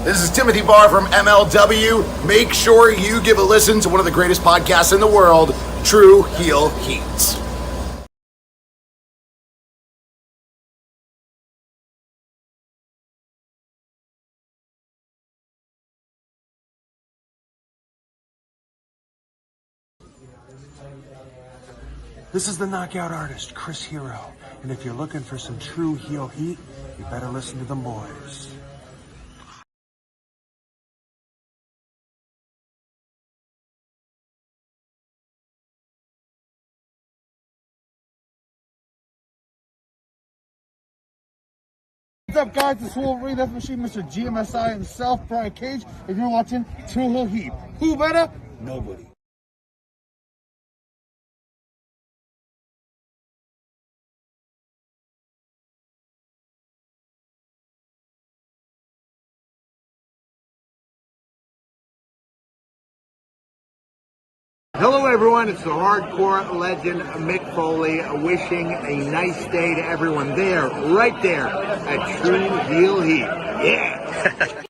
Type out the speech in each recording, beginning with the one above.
This is Timothy Barr from MLW. Make sure you give a listen to one of the greatest podcasts in the world, True Heel Heat. This is the knockout artist, Chris Hero. And if you're looking for some true heel heat, you better listen to them boys. What's up, guys? It's Wolverine Death Machine, Mr. GMSI himself, Brian Cage, and you're watching True Heel Heat. Who better? Nobody. Hello everyone, it's the hardcore legend Mick Foley wishing a nice day to everyone there, right there at True Heel Heat. Yeah!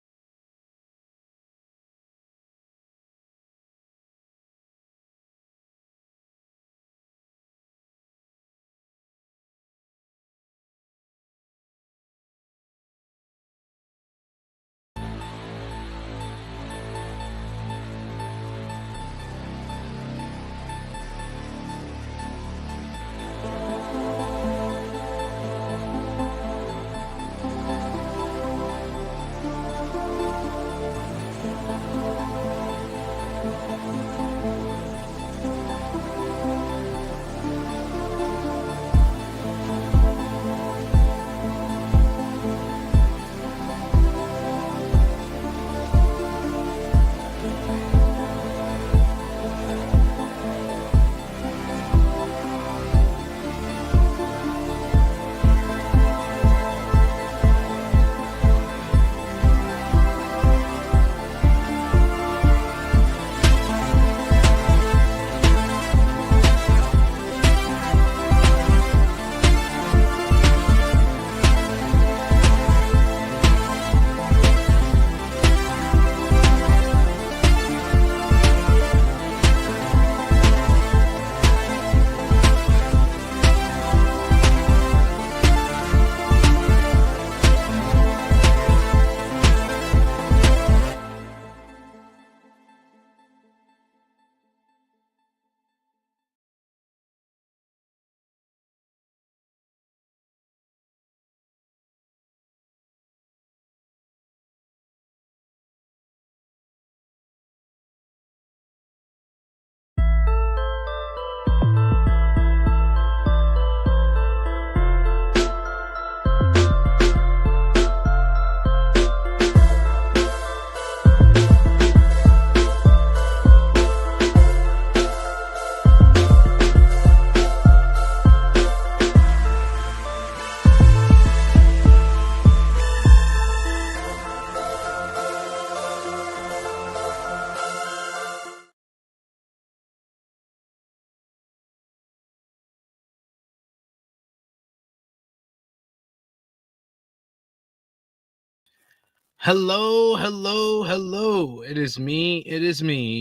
Hello, hello, hello. It is me,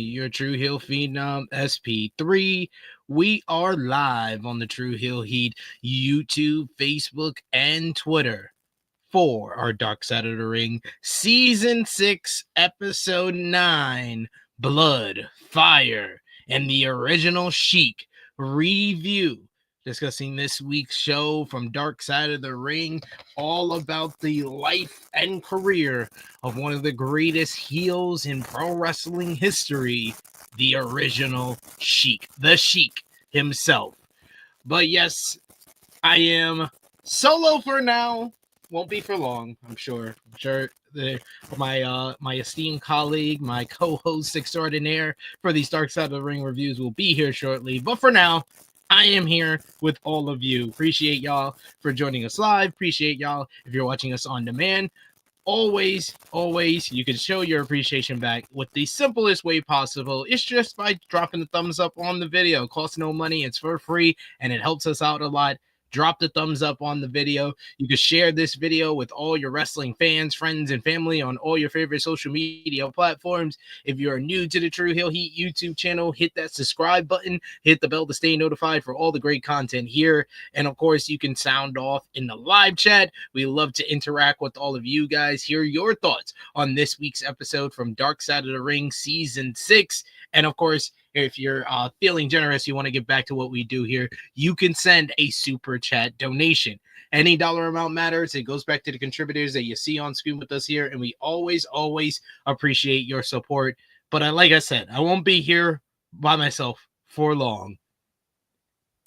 your True Heel Phenom SP3. We are live on the True Heel Heat YouTube, Facebook, and Twitter for our Dark Side of the Ring Season 6, Episode 9, Blood, Fire, and the Original Sheik review. Discussing this week's show from Dark Side of the Ring, all about the life and career of one of the greatest heels in pro wrestling history, the original Sheik, the Sheik himself. But yes, I am solo for now. Won't be for long, I'm sure. My esteemed colleague, my co-host extraordinaire for these Dark Side of the Ring reviews will be here shortly. But for now, I am here with all of you. Appreciate y'all for joining us live. Appreciate y'all if you're watching us on demand. Always, you can show your appreciation back with the simplest way possible. It's just by dropping the thumbs up on the video. It costs no money. It's for free, and it helps us out a lot. drop the thumbs up on the video. You can share this video with all your wrestling fans, friends, and family on all your favorite social media platforms. If you're new to the True Heel Heat YouTube channel, hit that subscribe button, hit the bell to stay notified for all the great content here. And of course, you can sound off in the live chat. We love to interact with all of you guys, hear your thoughts on this week's episode from Dark Side of the Ring Season 6. And of course, if you're feeling generous, you want to get back to what we do here, you can send a super chat donation. Any dollar amount matters. It goes back to the contributors that you see on screen with us here, and we always appreciate your support. But like I said, I won't be here by myself for long,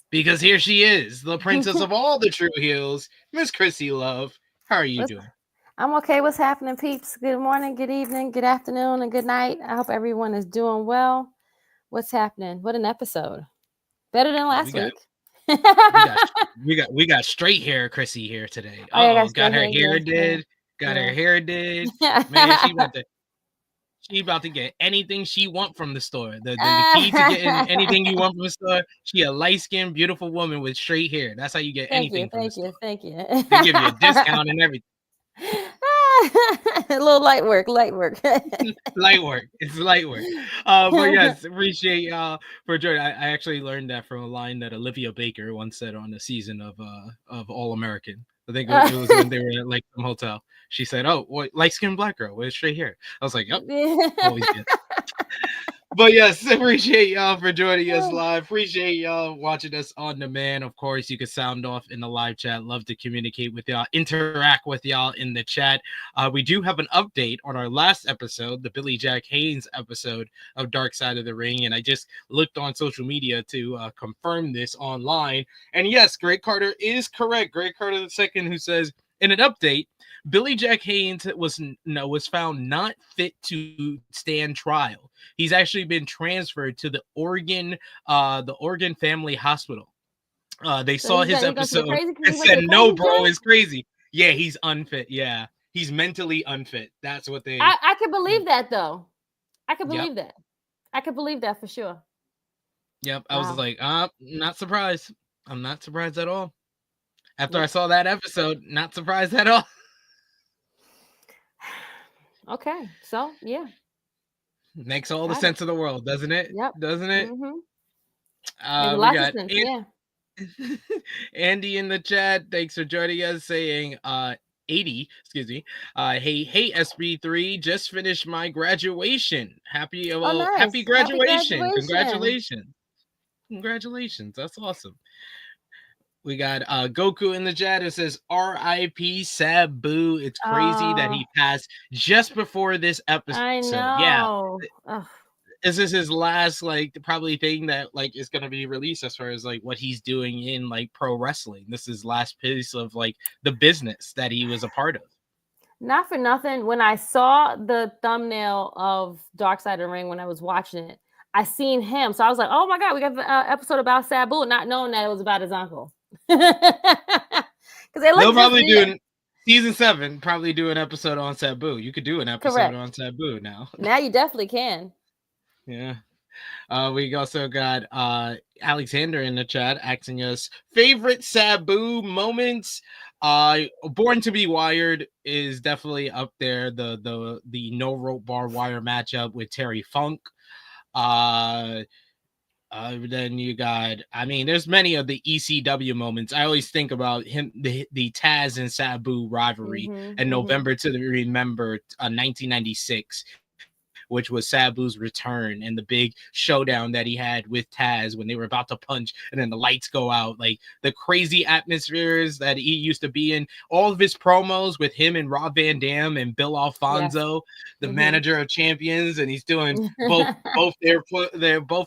because here she is, the princess of all the true heels, Miss Krssi Love. How are you doing? I'm okay. What's happening, peeps? Good morning, good evening, good afternoon, and good night. I hope everyone is doing well. What's happening? What an episode! Better than last week. we got straight hair Krssi here today. Got her hair did. Got her hair did. Man, she about to get anything she want from the store. The key to getting anything you want from the store. She a light-skinned, beautiful woman with straight hair. That's how you get anything from the store. Thank you. They give you a discount and everything. A little light work. Light work. It's light work. But yes, appreciate y'all for joining. I actually learned that from a line that Olivia Baker once said on the season of All American. I think it was when they were at like some hotel. She said, "Oh, what light-skinned black girl with straight hair." I was like, "Yep, always good." But yes, appreciate y'all for joining us live. Appreciate y'all watching us on demand. Of course, you can sound off in the live chat. Love to communicate with y'all, interact with y'all in the chat. We do have an update on our last episode, the Billy Jack Haynes episode of Dark Side of the Ring. And I just looked on social media to confirm this online. And yes, Greg Carter is correct. Greg Carter II, who says, in an update, Billy Jack Haynes was found not fit to stand trial. He's actually been transferred to the Oregon Family Hospital. They saw his episode and said, "No, bro, it's crazy." Yeah, he's unfit. Yeah, he's mentally unfit. That's what they. I can believe that though. I can believe that. I can believe that for sure. Yep, I was like, not surprised. I'm not surprised at all. After I saw that episode, not surprised at all. Okay, so yeah, makes all the sense of the world, doesn't it? Yep. Doesn't it? Mm-hmm. We got Andy in the chat. Thanks for joining us. Saying 80, excuse me. Hey SB3, just finished my graduation. Happy graduation. Congratulations. That's awesome. We got Goku in the chat. It says R.I.P. Sabu. It's crazy that he passed just before this episode. I know. Yeah. This is his last probably thing that is gonna be released as far as what he's doing in pro wrestling. This is last piece of the business that he was a part of. Not for nothing. When I saw the thumbnail of Dark Side of the Ring when I was watching it, I seen him. So I was like, oh my God, we got an episode about Sabu, not knowing that it was about his uncle. Because they'll probably do season 7. Probably do an episode on Sabu. You could do an episode on Sabu now. Now you definitely can. Yeah. We also got Alexander in the chat asking us favorite Sabu moments. Born to be Wired is definitely up there. The no rope bar wire matchup with Terry Funk. Then you got, there's many of the ECW moments. I always think about him, the Taz and Sabu rivalry, and November to Remember 1996, which was Sabu's return and the big showdown that he had with Taz when they were about to punch and then the lights go out. The crazy atmospheres that he used to be in. All of his promos with him and Rob Van Dam and Bill Alfonso, the manager of champions, and he's doing both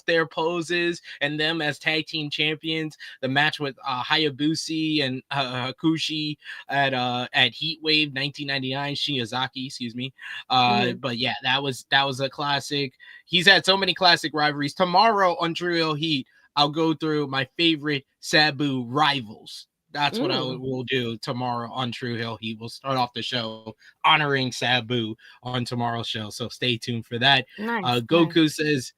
their poses and them as tag team champions. The match with Hayabusa and Hakushi at Heatwave 1999, Shiozaki, excuse me. But yeah, that was a classic. He's had so many classic rivalries. Tomorrow on True Heel Heat, I'll go through my favorite Sabu rivals. That's what I will do tomorrow on True Heel Heat. We'll start off the show honoring Sabu on tomorrow's show. So stay tuned for that. Nice, Goku says,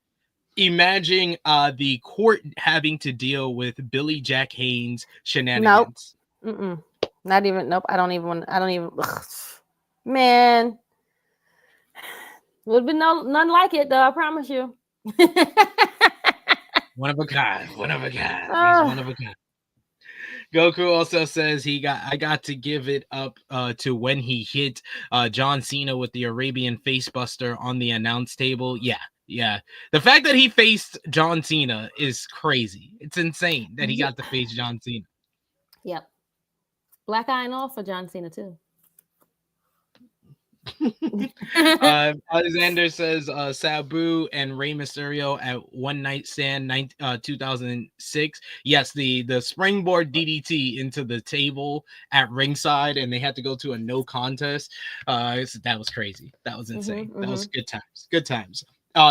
Imagine the court having to deal with Billy Jack Haynes' Nope. shenanigans. Mm-mm. Not even. Nope. I don't even. Ugh. Man, would have been none like it though. I promise you. One of a kind. One of a kind. He's Ah. one of a kind. Goku also says I got to give it up to when he hit John Cena with the Arabian facebuster on the announce table. Yeah. The fact that he faced John Cena is crazy. It's insane that he got to face John Cena. Yep. Black eye and all for John Cena too. Alexander says Sabu and Rey Mysterio at One Night Stand 2006. Yes, the springboard DDT into the table at ringside, and they had to go to a no contest. That was crazy. That was insane. That was good times. Good times.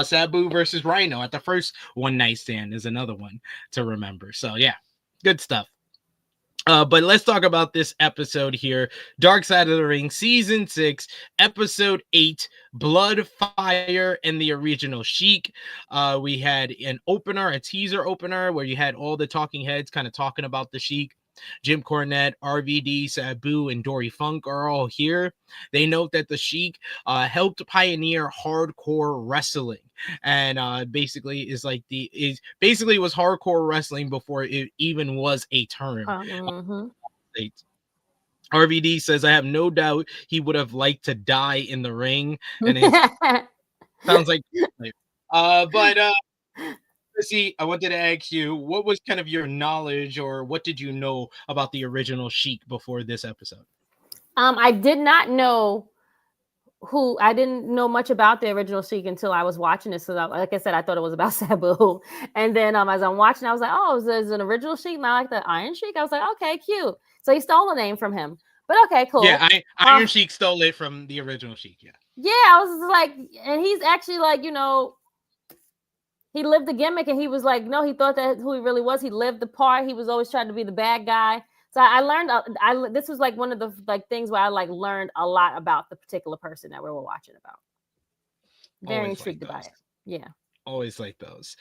Sabu versus Rhino at the first One Night Stand is another one to remember. So yeah, good stuff. But let's talk about this episode here. Dark Side of the Ring, Season 6, Episode 8, Blood, Fire, and the Original Sheik. We had an opener, a teaser opener, where you had all the talking heads kind of talking about the Sheik. Jim Cornette, RVD, Sabu, and Dory Funk are all here. They note that the Sheik helped pioneer hardcore wrestling, and basically was hardcore wrestling before it even was a term. RVD says, "I have no doubt he would have liked to die in the ring," and it sounds like. Krssi, I wanted to ask you, what was kind of your knowledge, or what did you know about the original Sheik before this episode? I did not know I didn't know much about the original Sheik until I was watching it. So, like I said, I thought it was about Sabu. And then as I'm watching, I was like, oh, there's an original Sheik, not like the Iron Sheik. I was like, okay, cute. So he stole the name from him. But okay, cool. Yeah, Iron Sheik stole it from the original Sheik. Yeah, I was like, and he's actually like, he lived the gimmick, and he was like, no, he thought that who he really was. He lived the part. He was always trying to be the bad guy. So I learned. This was like one of the things where I learned a lot about the particular person that we were watching about. Very intrigued about it. Yeah. Always like those.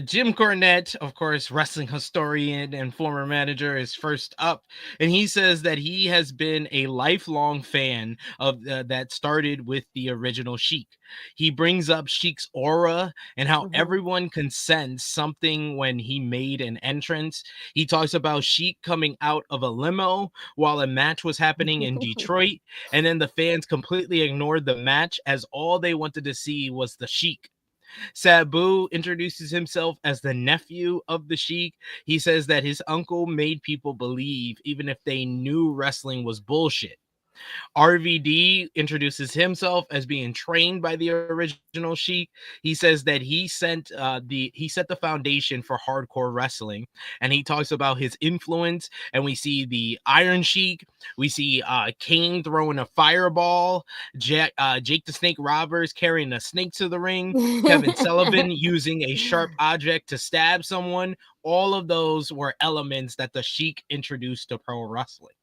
Jim Cornette, of course, wrestling historian and former manager, is first up, and he says that he has been a lifelong fan of that started with the original Sheik. He brings up Sheik's aura and how everyone can sense something when he made an entrance. He talks about Sheik coming out of a limo while a match was happening in Detroit, and then the fans completely ignored the match as all they wanted to see was the Sheik. Sabu introduces himself as the nephew of the Sheik. He says that his uncle made people believe even if they knew wrestling was bullshit. RVD introduces himself as being trained by the original Sheik. He says that he set the foundation for hardcore wrestling, and he talks about his influence. And we see the Iron Sheik. We see Kane throwing a fireball. Jake the Snake Roberts carrying a snake to the ring. Kevin Sullivan using a sharp object to stab someone. All of those were elements that the Sheik introduced to pro wrestling.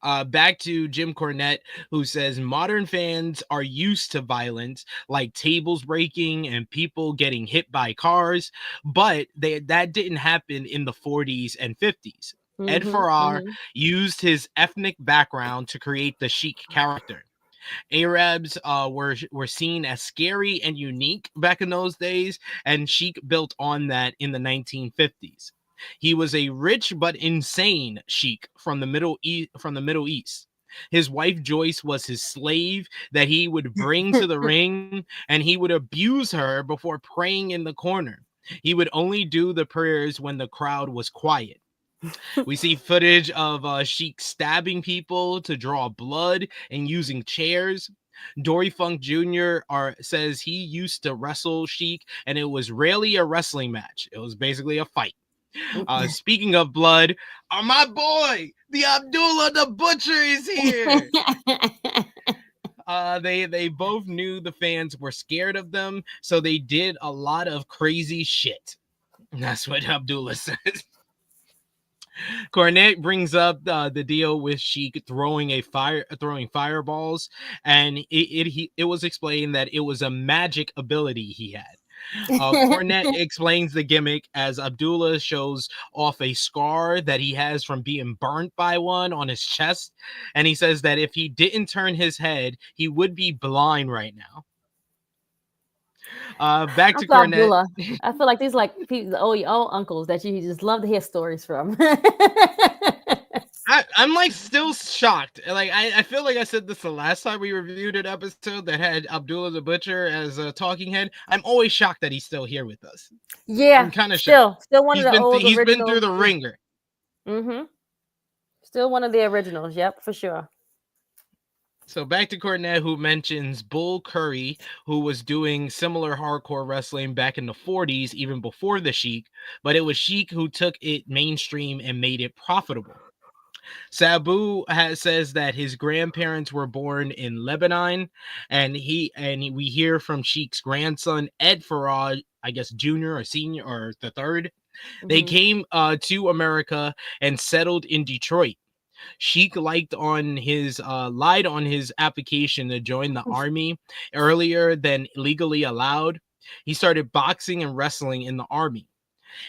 Back to Jim Cornette, who says modern fans are used to violence, like tables breaking and people getting hit by cars, but that didn't happen in the 40s and 50s. Ed Farrar used his ethnic background to create the Sheik character. Arabs were seen as scary and unique back in those days, and Sheik built on that in the 1950s. He was a rich but insane Sheik from the Middle East. His wife Joyce was his slave that he would bring to the ring, and he would abuse her before praying in the corner. He would only do the prayers when the crowd was quiet. We see footage of Sheik stabbing people to draw blood and using chairs. Dory Funk Jr. says he used to wrestle Sheik, and it was rarely a wrestling match. It was basically a fight. Speaking of blood, my boy, the Abdullah the Butcher is here. They both knew the fans were scared of them, so they did a lot of crazy shit. That's what Abdullah says. Cornette brings up the deal with Sheik throwing fireballs, and it was explained that it was a magic ability he had. Cornette explains the gimmick as Abdullah shows off a scar that he has from being burnt by one on his chest. And he says that if he didn't turn his head, he would be blind right now. Back to Cornette. Abdullah. I feel like these like people, your old uncles that you just love to hear stories from. I'm like still shocked. Like I feel like I said this the last time we reviewed an episode that had Abdullah the Butcher as a talking head. I'm always shocked that he's still here with us. Yeah, I'm kind of still one he's of the been old he's originals. been through the ringer. Mm-hmm. Still one of the originals. Yep, for sure. So back to Cornette, who mentions Bull Curry, who was doing similar hardcore wrestling back in the 40s, even before the Sheik, but it was Sheik who took it mainstream and made it profitable. Sabu says that his grandparents were born in Lebanon, and we hear from Sheik's grandson Ed Farad, I guess junior or senior or the third. They came to America and settled in Detroit. Sheik lied on his application to join the army earlier than legally allowed. He started boxing and wrestling in the army.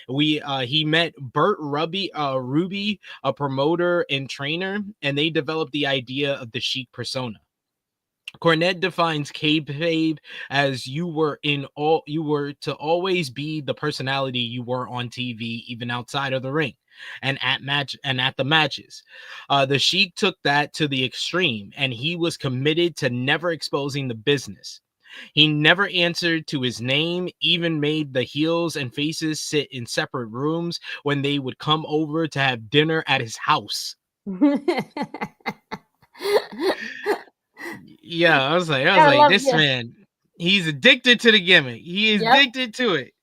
He met Burt Ruby, a promoter and trainer, and they developed the idea of the Sheik persona. Cornette defines kayfabe as you were to always be the personality you were on TV, even outside of the ring, and at the matches. The Sheik took that to the extreme, and he was committed to never exposing the business. He never answered to his name, even made the heels and faces sit in separate rooms when they would come over to have dinner at his house. Yeah, I was like, this man, he's addicted to the gimmick. He is addicted to it.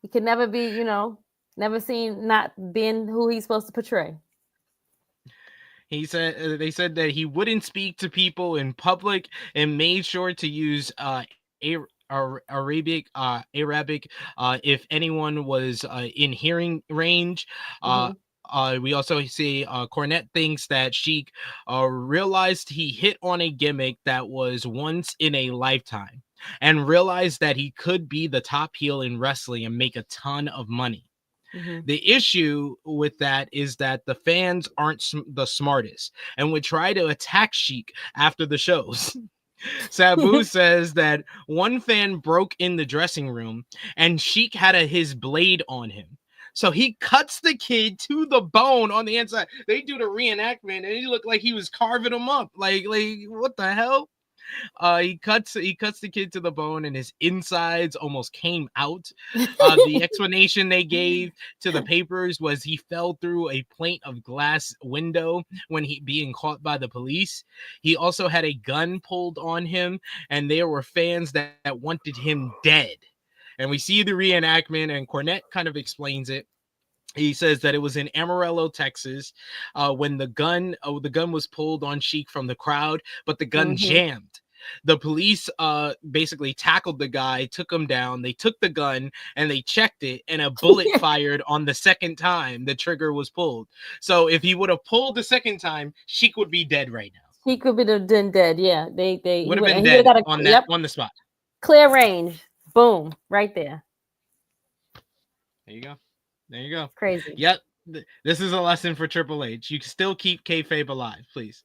He could never be, never seen not being who he's supposed to portray. They said that he wouldn't speak to people in public and made sure to use Arabic if anyone was in hearing range. We also see Cornette thinks that Sheik realized he hit on a gimmick that was once in a lifetime and realized that he could be the top heel in wrestling and make a ton of money. The issue with that is that the fans aren't the smartest and would try to attack Sheik after the shows. Sabu says that one fan broke in the dressing room and Sheik had his blade on him. So he cuts the kid to the bone on the inside. They do the reenactment and he looked like he was carving him up. Like what the hell? He cuts the kid to the bone and his insides almost came out. The explanation they gave to the papers was he fell through a plate of glass window when he being caught by the police. He also had a gun pulled on him, and there were fans that wanted him dead. And we see the reenactment, and Cornette kind of explains it. He says that it was in Amarillo, Texas, when the gun was pulled on Sheik from the crowd, but the gun jammed. The police basically tackled the guy, took him down. They took the gun and they checked it, and a bullet fired on the second time the trigger was pulled. So if he would have pulled the second time, Sheik would be dead right now. He could be dead. Yeah, they would have been dead on the spot. Clear range. Boom, right there. There you go. Crazy. Yep. This is a lesson for Triple H. You can still keep kayfabe alive, please.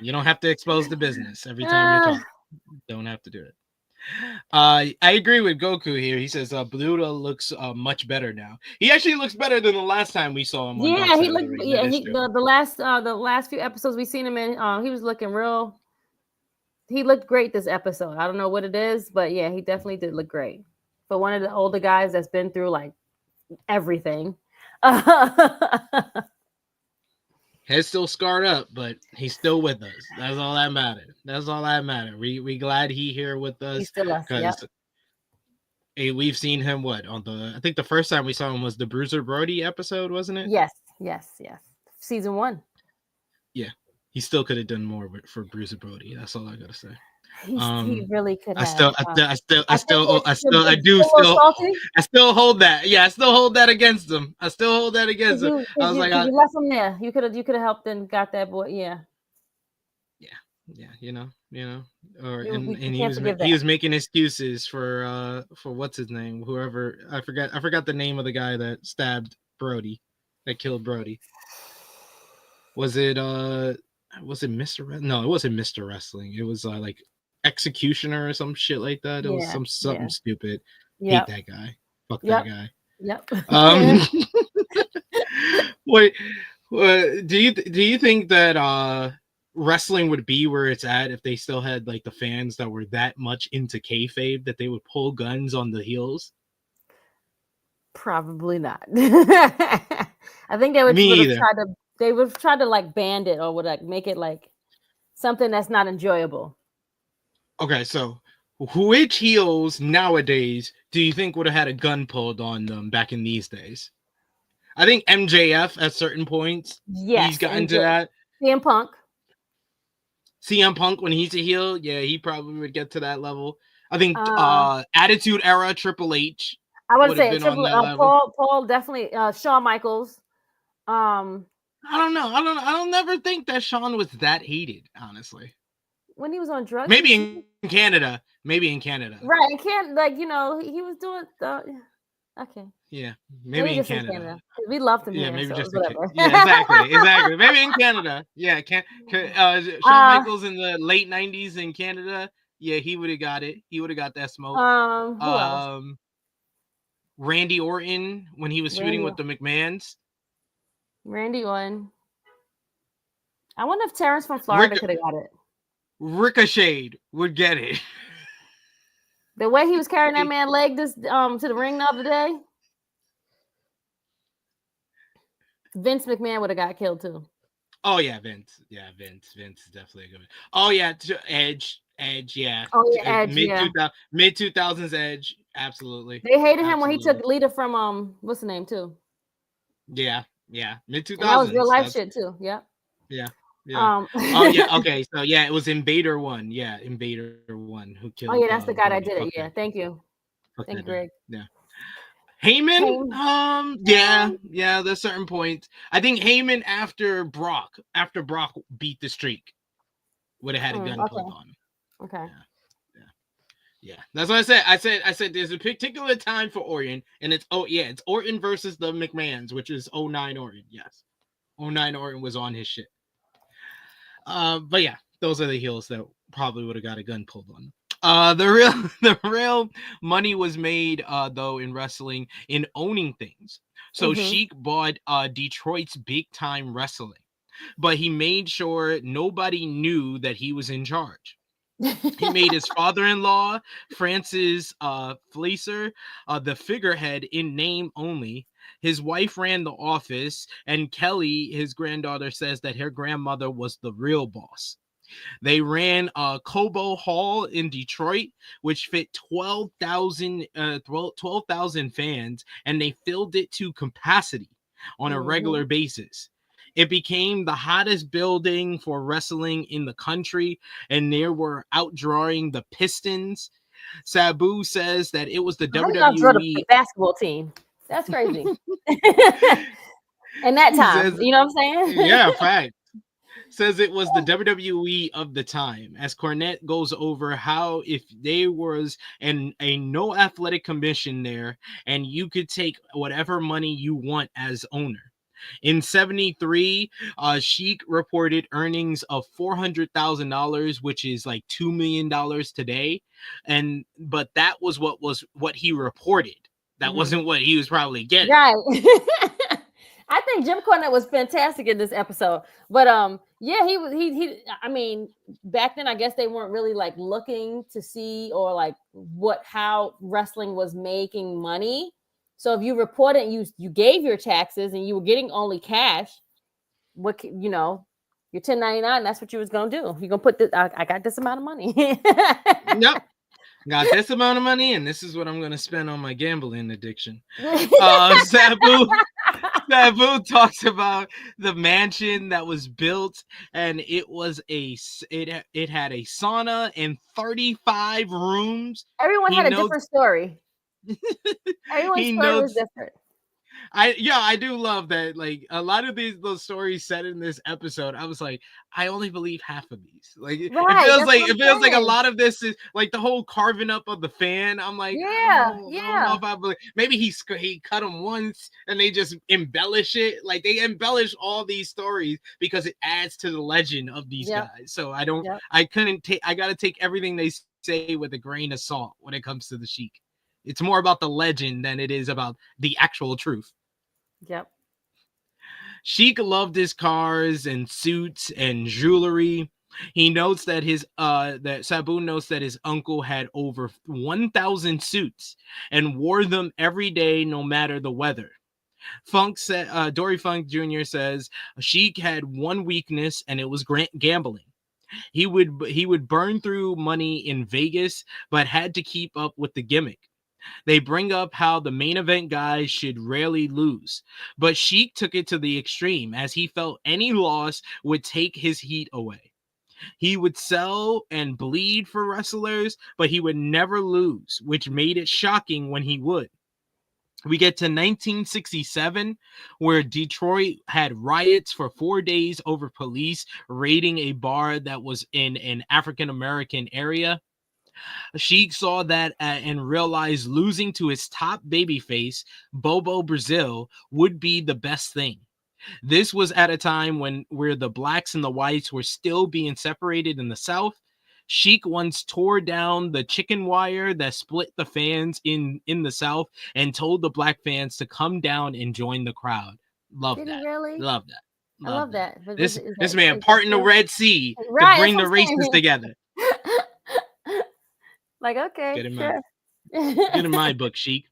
You don't have to expose the business every time you're talking. Don't have to do it. I agree with Goku here. He says Buddha looks much better now. He actually looks better than the last time we saw him. Yeah, he looked. Yeah, the last few episodes we seen him in, he was looking real. He looked great this episode. I don't know what it is, but yeah, he definitely did look great. For one of the older guys that's been through like everything. Head's still scarred up, but he's still with us. That's all that matters. We glad he here with us. He's still us. Yep. We've seen him I think the first time we saw him was the Bruiser Brody episode, wasn't it? Yes. Season 1. Yeah. He still could have done more for Bruiser Brody. That's all I gotta say. He really could have. I still hold that. Yeah, I still hold that against him. I was like, you left him there. You could have helped and got that boy. Yeah. Yeah, or We and can't forgive he that. was making excuses for what's his name, whoever I forgot the name of the guy that stabbed Brody, that killed Brody. Was it Mr. No, it wasn't Mr. Wrestling. It was like Executioner or some shit like that. It was Yeah, something yeah, stupid. Hate yep, that guy. Fuck that yep, guy. yep. Um, wait, do you think that wrestling would be where it's at if they still had like the fans that were that much into kayfabe that they would pull guns on the heels? Probably not. I think they would Me have either. tried to. They would have tried to like band it or would like make it like something that's not enjoyable. Okay, so which heels nowadays do you think would have had a gun pulled on them back in these days? I think MJF at certain points he's Yes, gotten MJ, to that. CM Punk. CM Punk when he's a heel, yeah, he probably would get to that level. I think Uh, Attitude Era Triple H I would would have say been on Triple that level. Paul definitely. Shawn Michaels. Um, I don't know. I don't never think that Shawn was that hated, honestly. when he was on drugs, Maybe in Canada. Maybe in Canada. right, and can't like he was doing the okay. Yeah, Maybe maybe in just in Canada. Canada. We loved him Yeah, here, maybe so it was just whatever. yeah, exactly. Maybe in Canada. Yeah, Shawn uh, Michaels in the late '90s in Canada. Yeah, he would have got it. He would have got that smoke. who else? Randy Orton when he was feuding Randy, with the McMahons. Randy Orton. I wonder if Terrence from Florida Rick, could have got it. Ricochet would get it. The way he was carrying that man leg to the ring the other day, Vince McMahon would have got killed too. Oh yeah, Vince. Yeah, Vince is definitely a good one. Oh yeah, Edge. Yeah. Oh yeah, Edge. Yeah, Mid 2000s Edge. Absolutely. they hated him when he Absolutely. took Lita from what's the name too. Yeah. Mid 2000s. And that was real life shit too. Yep. Yeah. Oh yeah. Okay. So yeah, it was Invader 1. Yeah, Invader 1 who killed. Oh yeah, that's the guy that Brody. did it. Yeah. Thank you. Thank you, Greg. Yeah. Heyman, yeah, there's certain points. I think Heyman after Brock beat the streak, would have had a gun pulled on him. Okay. Yeah. That's what I said. I said there's a particular time for Orton, and it's Orton versus the McMahons, which is 09 Orton. Yes. 09 Orton was on his shit. But yeah, those are the heels that probably would have got a gun pulled on them. The real money was made though in wrestling in owning things. So Sheik bought Detroit's Big Time Wrestling, but he made sure nobody knew that he was in charge. He made his father-in-law Francis Fleecer the figurehead in name only. His wife ran the office, and Kelly, his granddaughter, says that her grandmother was the real boss. They ran Cobo Hall in Detroit, which fit 12,000 fans, and they filled it to capacity on a regular basis. It became the hottest building for wrestling in the country, and they were outdrawing the Pistons. Sabu says that it was the WWE the basketball team. That's crazy. And that time, says, you know what I'm saying? Yeah, fact. Says it was the WWE of the time, as Cornette goes over how if there was a no athletic commission there, and you could take whatever money you want as owner. In 73, Sheik reported earnings of $400,000, which is like $2 million today. But that was what he reported. That wasn't what he was probably getting. Right. I think Jim Cornette was fantastic in this episode. But yeah, he I mean, back then I guess they weren't really like looking to see or like how wrestling was making money. So if you reported you gave your taxes and you were getting only cash, your 1099, that's what you was gonna do. You're gonna put this, I got this amount of money. Yep. Got this amount of money, and this is what I'm gonna spend on my gambling addiction. Sabu talks about the mansion that was built, and it had a sauna and 35 rooms. Everyone had a different story. Everyone's story was different. I do love that. Like a lot of those stories said in this episode, I was like, I only believe half of these. Like Right, that's what it I'm feels like a saying. lot of this is like the whole carving up of the fan. I'm like, Yeah, I don't know yeah. if I believe. Maybe he cut him once and they just embellish it. Like they embellish all these stories because it adds to the legend of these Yep. guys. So Yep. I couldn't take. I got to take everything they say with a grain of salt when it comes to the Sheik. It's more about the legend than it is about the actual truth. Yep. Sheik loved his cars and suits and jewelry. He notes that that Sabu notes that his uncle had over 1,000 suits and wore them every day, no matter the weather. Funk said, Dory Funk Jr. says Sheik had one weakness, and it was gambling. He would burn through money in Vegas, but had to keep up with the gimmick. They bring up how the main event guys should rarely lose, but Sheik took it to the extreme as he felt any loss would take his heat away. He would sell and bleed for wrestlers, but he would never lose, which made it shocking when he would. We get to 1967, where Detroit had riots for 4 days over police raiding a bar that was in an African American area. Sheik saw that and realized losing to his top babyface, Bobo Brazil, would be the best thing. This was at a time where the blacks and the whites were still being separated in the South. Sheik once tore down the chicken wire that split the fans in the South and told the black fans to come down and join the crowd. Love Did he that. really? Love that. I love that. But This is this that man is that parting the true? Red Sea to Right, that's bring what the I'm races saying. together. Like, okay, Get in sure. my book, Sheik.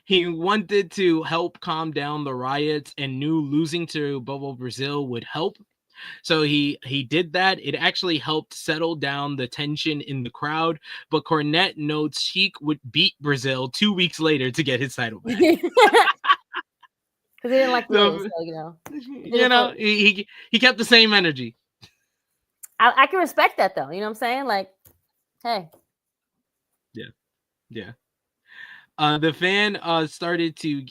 He wanted to help calm down the riots and knew losing to Bobo Brazil would help. So he did that. It actually helped settle down the tension in the crowd. But Cornette notes Sheik would beat Brazil 2 weeks later to get his title back. Because he didn't like So, lose, so he did you it know, for. he kept the same energy. I can respect that though. You know what I'm saying? Like, hey, Yeah. The fans started to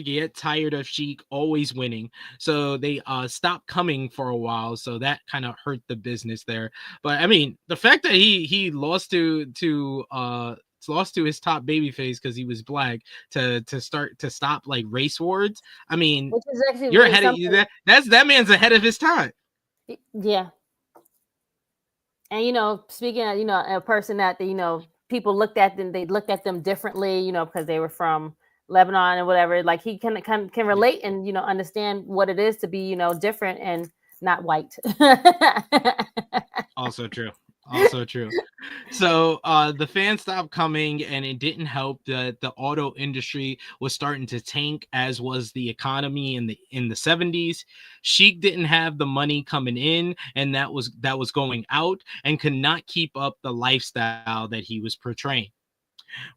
get tired of Sheik always winning, so they stopped coming for a while. So that kind of hurt the business there. But I mean, the fact that he lost to his top babyface because he was black to stop like race wars. I mean, which is actually you're really ahead of something. that man's ahead of his time. Yeah, and speaking of a person that people looked at them, they looked at them differently, because they were from Lebanon and whatever. Like he can relate and understand what it is to be different and not white. Also true. So the fans stopped coming, and it didn't help that the auto industry was starting to tank, as was the economy in the 70s. Sheik didn't have the money coming in, and that was going out, and could not keep up the lifestyle that he was portraying.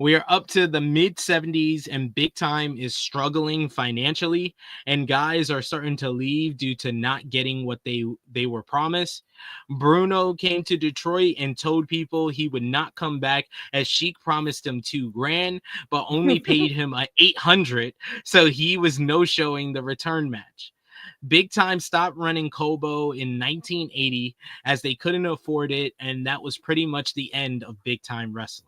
We are up to the mid 70s, and Big Time is struggling financially, and guys are starting to leave due to not getting what they were promised. Bruno came to Detroit and told people he would not come back, as Sheik promised him $2,000 but only paid him $800, so he was no showing the return match. Big Time stopped running Kobo in 1980 as they couldn't afford it, and that was pretty much the end of Big Time Wrestling.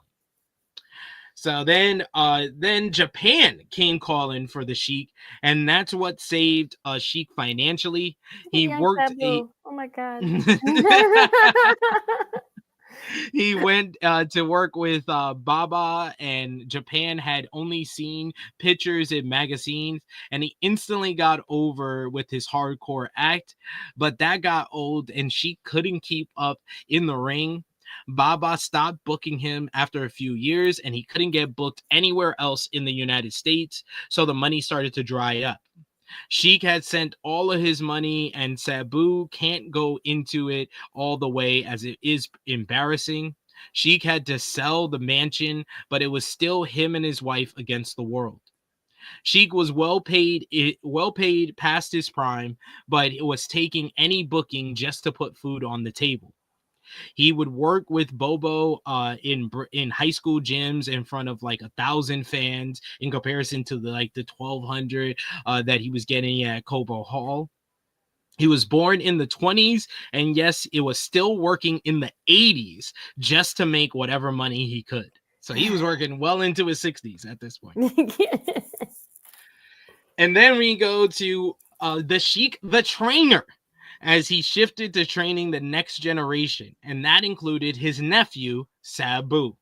So then Japan came calling for the Sheik, and that's what saved Sheik financially. He Young worked Sabu. Oh my god. he went to work with Baba, and Japan had only seen pictures in magazines, and he instantly got over with his hardcore act, but that got old, and Sheik couldn't keep up in the ring. Baba stopped booking him after a few years, and he couldn't get booked anywhere else in the United States, so the money started to dry up. Sheik had sent all of his money, and Sabu can't go into it all the way as it is embarrassing. Sheik had to sell the mansion, but it was still him and his wife against the world. Sheik was well paid past his prime, but it was taking any booking just to put food on the table. He would work with Bobo in high school gyms in front of like 1,000 fans in comparison to the 1,200 that he was getting at Cobo Hall. He was born in the 20s, and yes, it was still working in the 80s just to make whatever money he could. So he was working well into his 60s at this point. And then we go to the Sheik, the trainer, as he shifted to training the next generation, and that included his nephew, Sabu.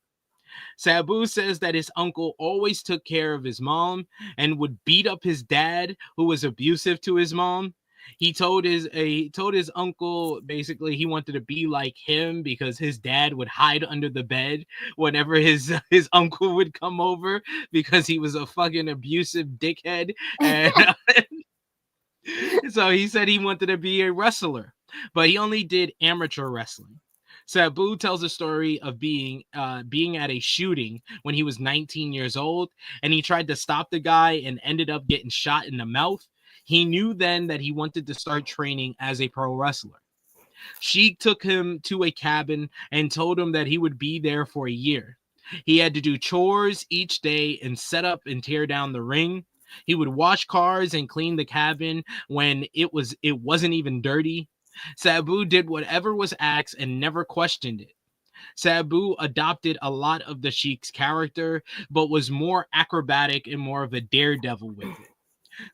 Sabu says that his uncle always took care of his mom and would beat up his dad, who was abusive to his mom. He told his uncle basically he wanted to be like him because his dad would hide under the bed whenever his uncle would come over because he was a fucking abusive dickhead. And so he said he wanted to be a wrestler, but he only did amateur wrestling. Sabu tells a story of being at a shooting when he was 19 years old, and he tried to stop the guy and ended up getting shot in the mouth. He knew then that he wanted to start training as a pro wrestler. Sheik took him to a cabin and told him that he would be there for a year. He had to do chores each day and set up and tear down the ring. He would wash cars and clean the cabin when it wasn't even dirty. Sabu did whatever was asked and never questioned it. Sabu adopted a lot of the Sheik's character, but was more acrobatic and more of a daredevil with it.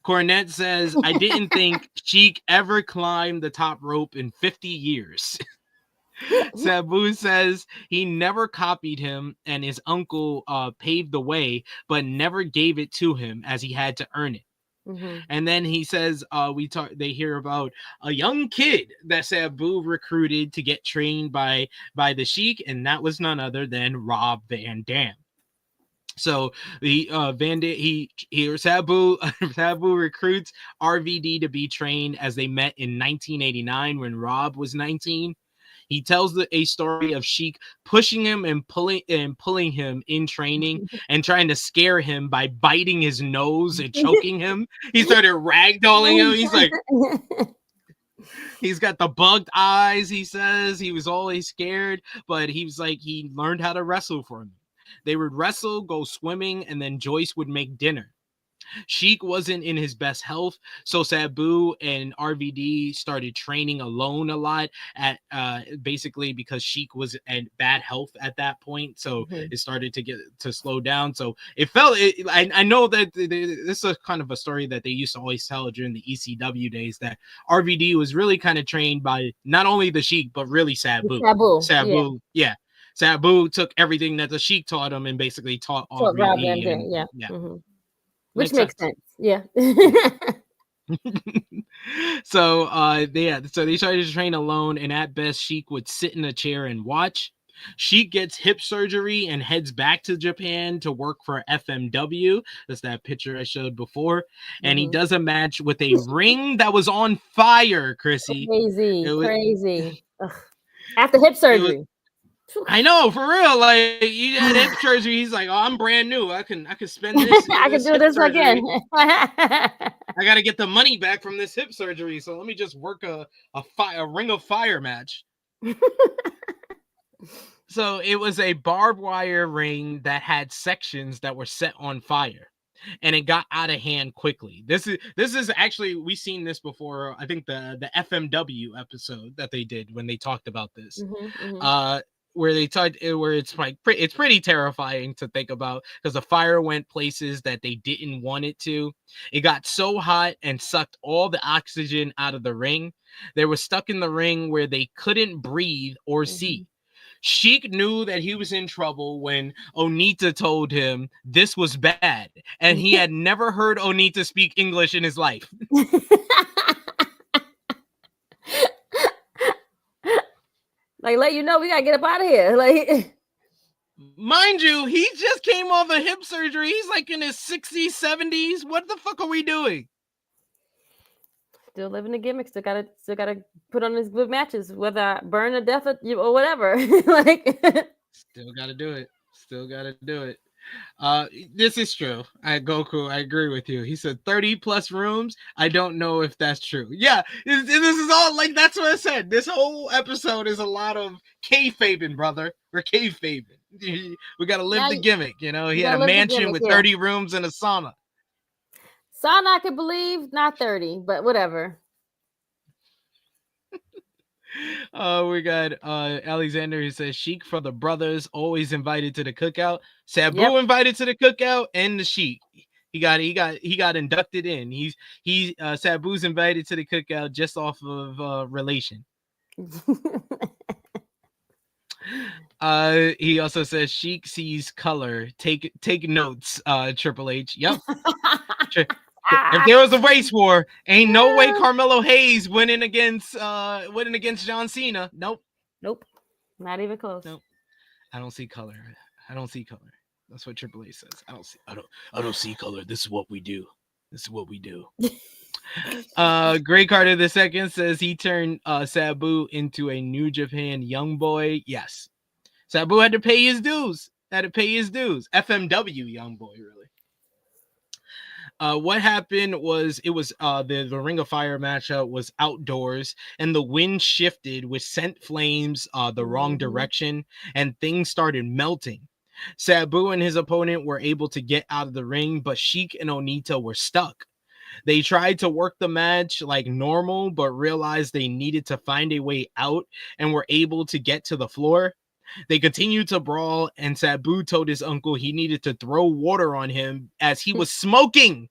Cornette says, I didn't think Sheik ever climbed the top rope in 50 years. Sabu says he never copied him and his uncle paved the way, but never gave it to him as he had to earn it. Mm-hmm. And then he says they hear about a young kid that Sabu recruited to get trained by the Sheik, and that was none other than Rob Van Dam. So Sabu recruits RVD to be trained as they met in 1989 when Rob was 19. He tells a story of Sheik pushing him and pulling him in training and trying to scare him by biting his nose and choking him. He started ragdolling him. He's like, he's got the bugged eyes. He says he was always scared, but he was like, he learned how to wrestle for him. They would wrestle, go swimming, and then Joyce would make dinner. Sheik wasn't in his best health, so Sabu and RVD started training alone a lot at basically because Sheik was in bad health at that point, so it started to slow down. So it felt I know that this is kind of a story that they used to always tell during the ECW days, that RVD was really kind of trained by not only the Sheik but really Sabu. Yeah. Sabu took everything that the Sheik taught him and basically taught RVD. Which makes sense. Yeah. So they started to train alone, and at best Sheik would sit in a chair and watch. Sheik gets hip surgery and heads back to Japan to work for FMW. That's that picture I showed before. And he does a match with a ring that was on fire, Krssi. Crazy. Ugh. After hip surgery. I know, for real. Like, you had hip surgery. He's like, "Oh, I'm brand new. I can spend this. I can do this again. I got to get the money back from this hip surgery. So let me just work a ring of fire match." So it was a barbed wire ring that had sections that were set on fire, and it got out of hand quickly. This is actually, we've seen this before. I think the FMW episode that they did when they talked about this. Where it's like it's pretty terrifying to think about, because the fire went places that they didn't want it to. It got so hot and sucked all the oxygen out of the ring. They were stuck in the ring where they couldn't breathe or see. Sheik knew that he was in trouble when Onita told him this was bad, and he had never heard Onita speak English in his life. Like, let you know we gotta get up out of here. Like, mind you, he just came off a hip surgery. He's like in his 60s, 70s. What the fuck are we doing? Still living the gimmick. Still gotta put on his good matches, whether burn or death or whatever. Like, still gotta do it. This is true. Goku, I agree with you. He said 30 plus rooms. I don't know if that's true. Yeah, this is all like that's what I said. This whole episode is a lot of kayfabing, brother. We're kayfabing. We gotta live Now the gimmick, you know. He you had a gotta live the mansion gimmick, with yeah. 30 rooms and a sauna. Son, I could believe not 30, but whatever. We got Alexander who says Sheik for the brothers always invited to the cookout. Sabu Yep. invited to the cookout, and the Sheik. He got inducted in. Sabu's invited to the cookout just off of relation. He also says Sheik sees color. Take notes, Triple H. Yep. If there was a race war, ain't no way Carmelo Hayes winning against John Cena. Nope. Not even close. Nope. I don't see color. That's what Triple H says. I don't see color. This is what we do. Gray Carter II says he turned Sabu into a New Japan young boy. Yes. Sabu had to pay his dues. FMW young boy, really. What happened was the Ring of Fire matchup was outdoors, and the wind shifted, which sent flames the wrong direction, and things started melting. Sabu and his opponent were able to get out of the ring, but Sheik and Onita were stuck. They tried to work the match like normal, but realized they needed to find a way out and were able to get to the floor. They continued to brawl, and Sabu told his uncle he needed to throw water on him as he was smoking.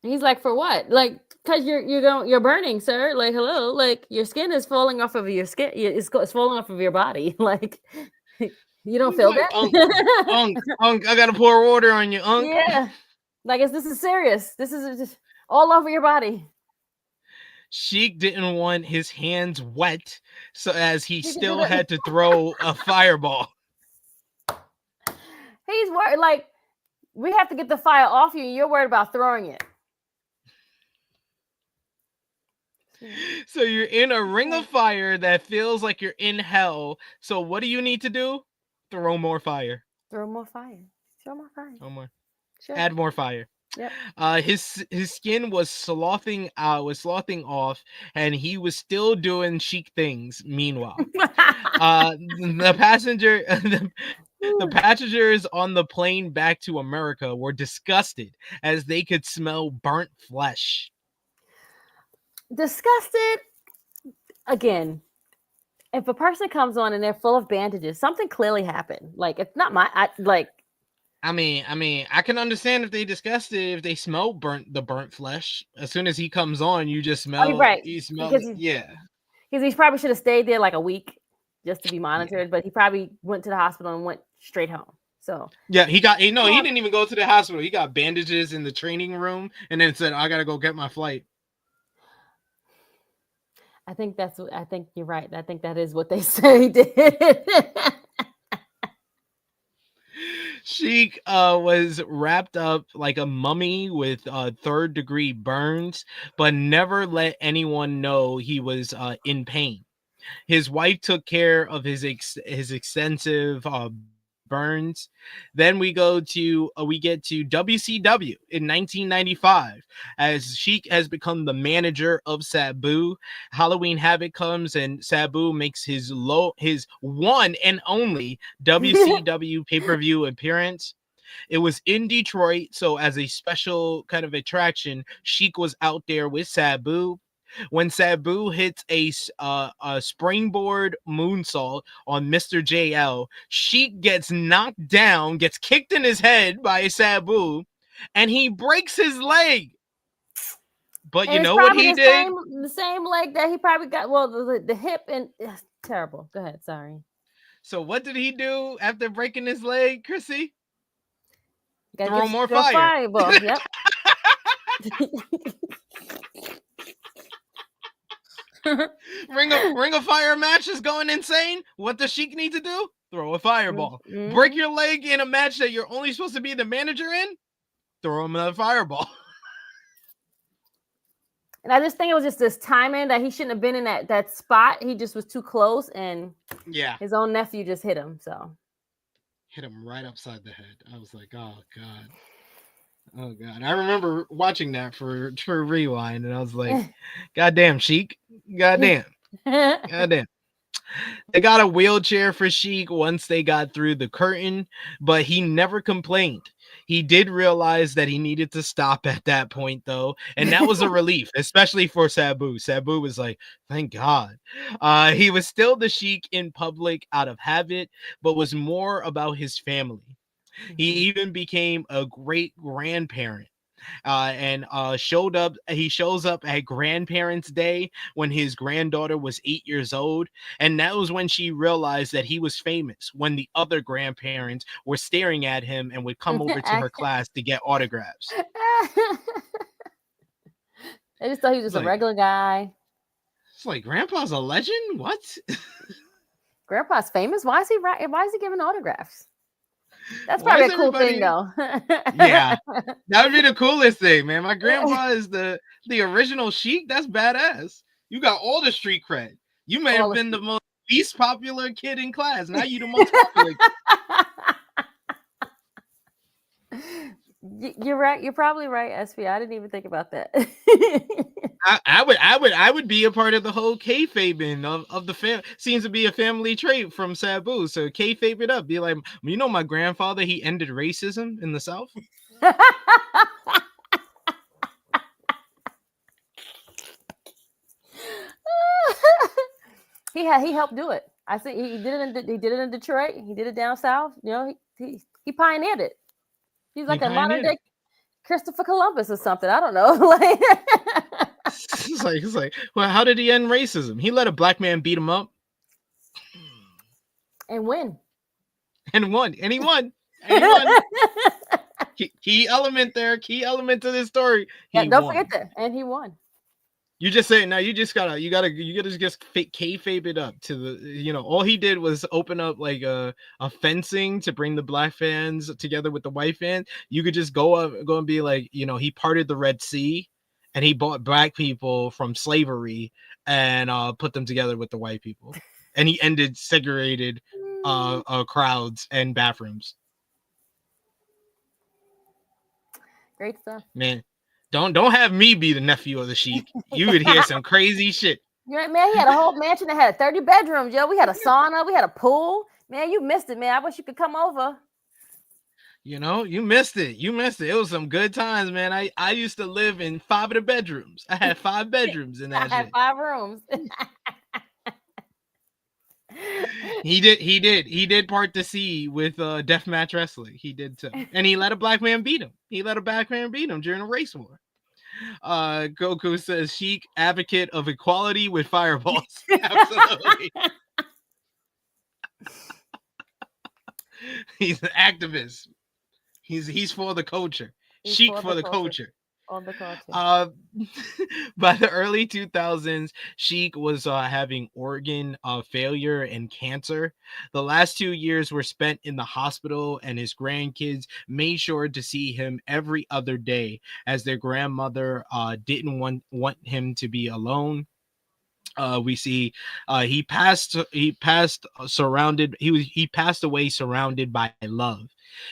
He's like, for what? Like, because you're burning, sir. Like, hello, like your skin is falling off of your skin. It's falling off of your body. Like, you don't feel that? Unk, I gotta pour water on you, Unk. Yeah, like this is serious. This is just all over your body. Sheik didn't want his hands wet, so as he still had to throw a fireball. He's worried, like, we have to get the fire off you, and you're worried about throwing it. So you're in a ring of fire that feels like you're in hell. So what do you need to do? Throw more fire. Throw more fire. Sure. Add more fire. Yep. His skin was sloughing off, and he was still doing Sheik things. Meanwhile, the passengers on the plane back to America were disgusted as they could smell burnt flesh. Disgusted again. If a person comes on and they're full of bandages, something clearly happened. Like, it's not I mean, I can understand if they disgusted, if they smell burnt flesh. As soon as he comes on, you just smell. Right. You smell. Because he probably should have stayed there like a week just to be monitored, but he probably went to the hospital and went straight home. So yeah, he didn't even go to the hospital. He got bandages in the training room and then said, "I gotta go get my flight." I think you're right. I think that is what they say he did. Sheik was wrapped up like a mummy with third-degree burns, but never let anyone know he was in pain. His wife took care of his extensive burns. Then we get to WCW in 1995 as Sheik has become the manager of Sabu. Halloween Havoc comes and Sabu makes his one and only WCW pay-per-view appearance. It was in Detroit, so as a special kind of attraction, Sheik was out there with Sabu. When Sabu hits a springboard moonsault on Mr. JL, Sheik gets knocked down, gets kicked in his head by Sabu, and he breaks his leg. But you know what he did? The same leg that he probably got. Well, the hip and terrible. Go ahead. Sorry. So what did he do after breaking his leg, Krssi? Throw more fire. Yep. Ring of Fire match is going insane. What does Sheik need to do? Throw a fireball. Mm-hmm. Break your leg in a match that you're only supposed to be the manager in? Throw him another fireball. And I just think it was just this timing that he shouldn't have been in that spot. He just was too close, and his own nephew just hit him. So hit him right upside the head. I was like, oh god. Oh god. I remember watching that for rewind, and I was like, God damn, Sheik. God damn. God damn. They got a wheelchair for Sheik once they got through the curtain, but he never complained. He did realize that he needed to stop at that point, though, and that was a relief, especially for Sabu. Sabu was like, thank God. He was still the Sheik in public out of habit, but was more about his family. He even became a great grandparent and he shows up at grandparents day when his granddaughter was 8 years old, and that was when she realized that he was famous, when the other grandparents were staring at him and would come over to her class to get autographs. I just thought he was just a regular guy. It's like, grandpa's a legend? What? Grandpa's famous? Why is he giving autographs? That's probably a cool thing, though. Yeah, that would be the coolest thing, man. My grandpa is the original Sheik. That's badass. You got all the street cred. You may have been the least popular kid in class. Now you the most popular kid. You're right. You're probably right, SP. I didn't even think about that. I would be a part of the whole kayfabing of the fam. Seems to be a family trait from Sabu. So kayfabe it up. Be like, you know, my grandfather, he ended racism in the South. He helped do it. I think he did it in Detroit. He did it down south. You know, he pioneered it. He's like a modern day Christopher Columbus or something. I don't know. It's like, well, how did he end racism? He let a black man beat him up and win. And won. And he won. And he won. Key element there. Key element to this story. Don't forget that. And he won. You just say now. You gotta just kayfabe it up to the. You know, all he did was open up like a fencing to bring the black fans together with the white fans. You could just go and be like, you know, he parted the Red Sea, and he bought black people from slavery and put them together with the white people, and he ended segregated crowds and bathrooms. Great stuff, man. Don't have me be the nephew of the Sheik. You would hear some crazy shit. Yeah, man, he had a whole mansion that had 30 bedrooms, yo. We had a sauna, we had a pool. Man, you missed it, man. I wish you could come over. You know, you missed it. You missed it. It was some good times, man. I used to live in 5 of the bedrooms. I had 5 bedrooms in that. I had 5 rooms. He did part the sea with deathmatch wrestling. He did too, and he let a black man beat him. During a race war. Goku says Sheik, advocate of equality with fireballs. Absolutely. He's an activist. He's for the culture. Sheik for the culture. On the culture. By the early 2000s, Sheik was having organ failure and cancer. The last 2 years were spent in the hospital, and his grandkids made sure to see him every other day, as their grandmother didn't want him to be alone. We see he passed away surrounded by love.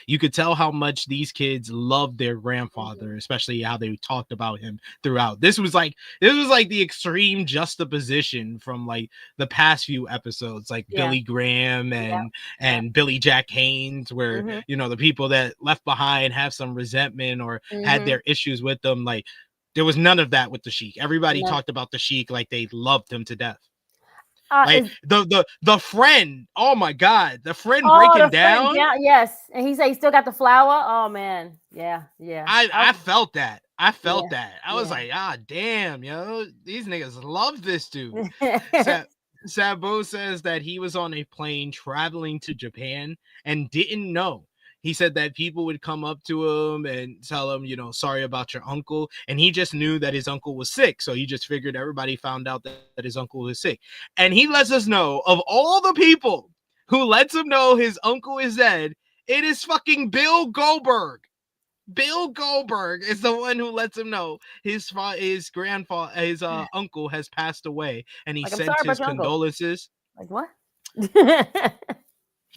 You could tell how much these kids loved their grandfather, especially how they talked about him throughout. This was like the extreme juxtaposition from like the past few episodes, like Billy Graham and Billy Jack Haynes, where you know, the people that left behind have some resentment or had their issues with them. Like, there was none of that with the Sheik. Everybody talked about the Sheik like they loved him to death. Like the friend, oh my god, the friend breaking down. Yes, and he said he still got the flower. Oh man, yeah. I felt that. I was like, damn, yo, these niggas love this dude. Sabu says that he was on a plane traveling to Japan and didn't know. He said that people would come up to him and tell him, you know, sorry about your uncle. And he just knew that his uncle was sick. So he just figured everybody found out that his uncle was sick. And he lets us know, of all the people who lets him know his uncle is dead, it is fucking Bill Goldberg. Bill Goldberg is the one who lets him know his uncle has passed away. And he sends his condolences. Like what?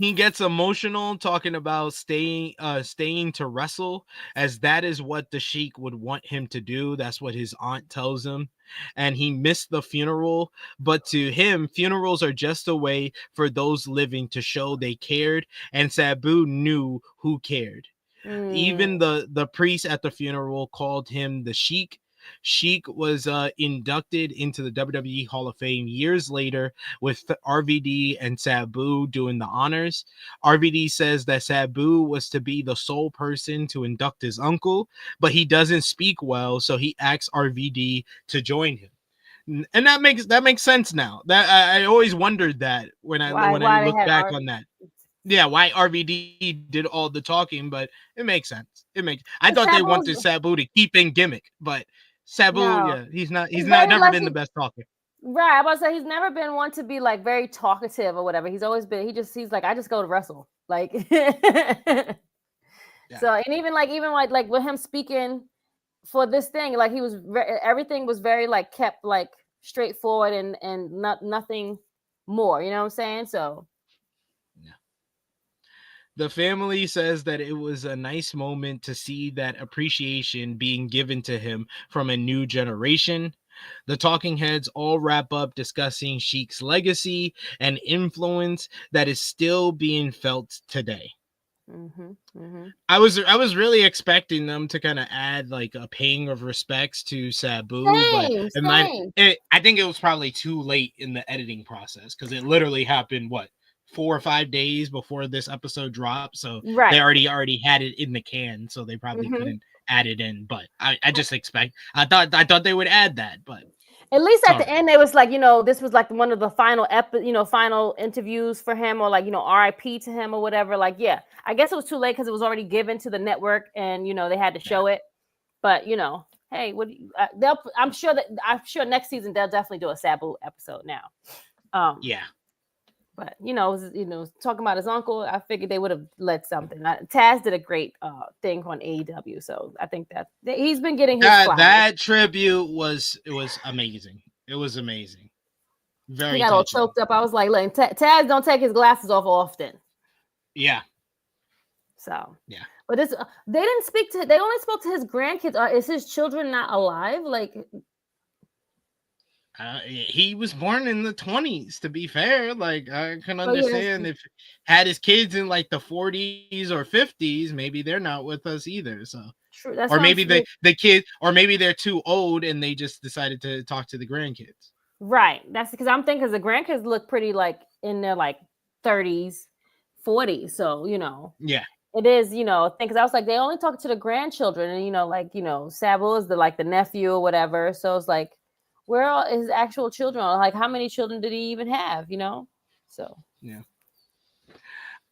He gets emotional talking about staying to wrestle, as that is what the Sheik would want him to do. That's what his aunt tells him. And he missed the funeral, but to him, funerals are just a way for those living to show they cared, and Sabu knew who cared. Even the priest at the funeral called him the Sheik. Sheik was inducted into the WWE Hall of Fame years later, with RVD and Sabu doing the honors. RVD says that Sabu was to be the sole person to induct his uncle, but he doesn't speak well, so he asks RVD to join him. And that makes sense now. That I always wondered that when I Why they look had back on that. Yeah, why RVD did all the talking, but it makes sense. I thought they wanted Sabu to keep in gimmick, but Sabu, No. yeah, he's not It's never very been the best talker. Right. I was about to say he's never been one to be like very talkative or whatever. He's always been he's like, I just go to wrestle. Like so, and even like with him speaking for this thing, like he was everything was very like kept like straightforward and nothing more, you know what I'm saying? So the family says that it was a nice moment to see that appreciation being given to him from a new generation. The talking heads all wrap up discussing Sheik's legacy and influence that is still being felt today. I was really expecting them to kind of add like a paying of respects to Sabu, but I think it was probably too late in the editing process, because it literally happened 4 or 5 days before this episode dropped, so they already had it in the can, so they probably couldn't add it in. But I thought they would add that, but at least at the end, they was like, this was like one of the final final interviews for him, or like, RIP to him or whatever. Like, yeah, I guess it was too late because it was already given to the network, and they had to show it. But hey, I'm sure next season they'll definitely do a Sabu episode now. Yeah. But talking about his uncle, I figured they would have let something. Taz did a great thing on AEW, so I think that he's been getting his that tribute was amazing. It was amazing. Very. He got all choked up. I was like, Taz don't take his glasses off often. Yeah. So yeah, but this they didn't speak to. They only spoke to his grandkids. Is his children not alive? Like. He was born in the 20s, to be fair. Like, I can understand if had his kids in like the 40s or 50s, maybe they're not with us either. So true. Or maybe the kid, or maybe they're too old and they just decided to talk to the grandkids. Right. That's because I'm thinking the grandkids look pretty like in their like 30s, 40s. So, yeah, it is, because I was like, they only talk to the grandchildren, and Sabu is the nephew or whatever. So it's like, where are his actual children? Like, how many children did he even have? So yeah.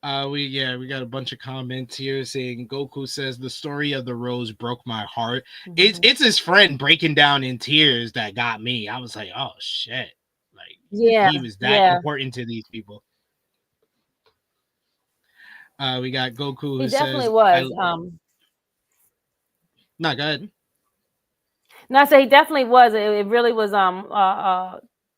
We got a bunch of comments here saying Goku says the story of the rose broke my heart. It's his friend breaking down in tears that got me. I was like, oh shit, like he was that important to these people. We got Goku who he says definitely was. No, go ahead. No, so he definitely was. It really was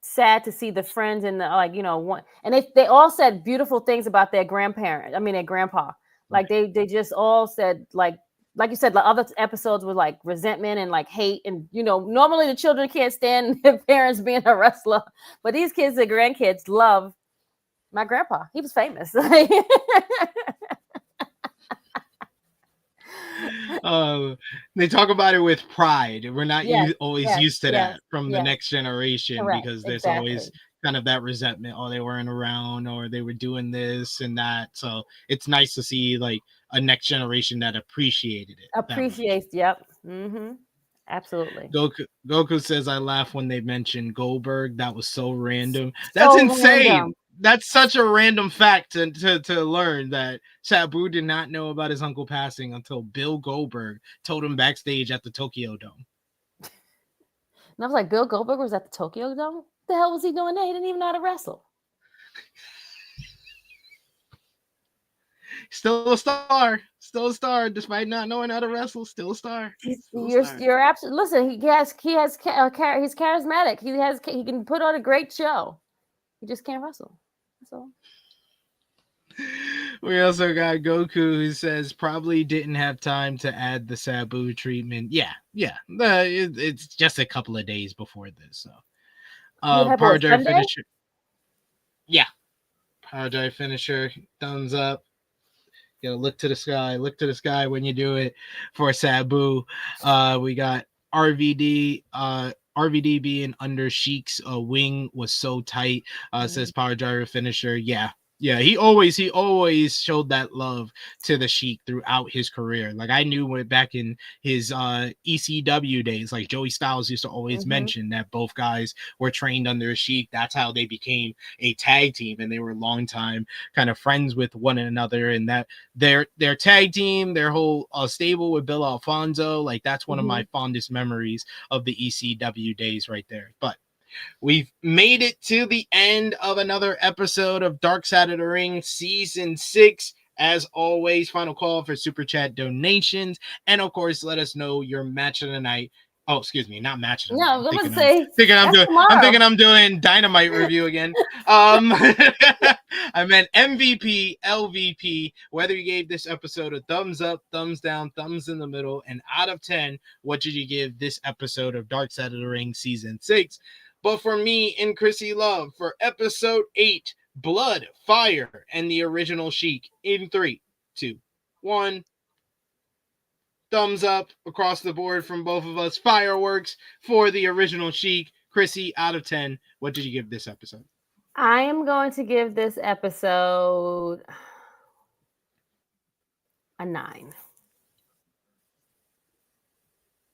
sad to see the friends and one, and they all said beautiful things about their grandparent. I mean their grandpa. Like they just all said like you said, the other episodes were like resentment and like hate, and normally the children can't stand their parents being a wrestler, but these kids, the grandkids, love my grandpa. He was famous. They talk about it with pride. We're not always used to that from the next generation. Correct. Because there's always kind of that resentment. Oh, they weren't around, or they were doing this and that. So it's nice to see like a next generation that appreciated it. Yep. Absolutely. Goku says, I laugh when they mention Goldberg. That was so random. That's insane. Random. That's such a random fact to learn, that Sabu did not know about his uncle passing until Bill Goldberg told him backstage at the Tokyo Dome. And I was like, Bill Goldberg was at the Tokyo Dome? What the hell was he doing there? He didn't even know how to wrestle. Still a star, despite not knowing how to wrestle. Still a star. You're absolutely. Listen, he's charismatic. He can put on a great show. He just can't wrestle. That's all. We also got Goku who says probably didn't have time to add the Sabu treatment. Yeah. It's just a couple of days before this. So, You have Power what, Drive Sunday? finisher. Yeah, Power Drive finisher. Thumbs up. You gotta look to the sky. Look to the sky when you do it for Sabu. We got RVD. RVD being under Sheik's wing was so tight. Says Power Driver finisher. Yeah. He always showed that love to the Sheik throughout his career. Like I knew when back in his ECW days, like Joey Styles used to always mention that both guys were trained under a Sheik. That's how they became a tag team, and they were longtime kind of friends with one another. And that their tag team, their whole stable with Bill Alfonso, like that's one of my fondest memories of the ECW days right there. But we've made it to the end of another episode of Dark Side of the Ring Season 6. As always, final call for Super Chat donations. And of course, let us know your match of the night. Oh, excuse me, not match of the night. No, I'm gonna say I'm thinking I'm doing Dynamite review again. I meant MVP, LVP, whether you gave this episode a thumbs up, thumbs down, thumbs in the middle, and out of 10, what did you give this episode of Dark Side of the Ring Season 6? But for me and Krssi Love, for episode 8, Blood, Fire, and the original Sheik, in 3, 2, 1. Thumbs up across the board from both of us. Fireworks for the original Sheik. Krssi, out of 10, what did you give this episode? I am going to give this episode a 9.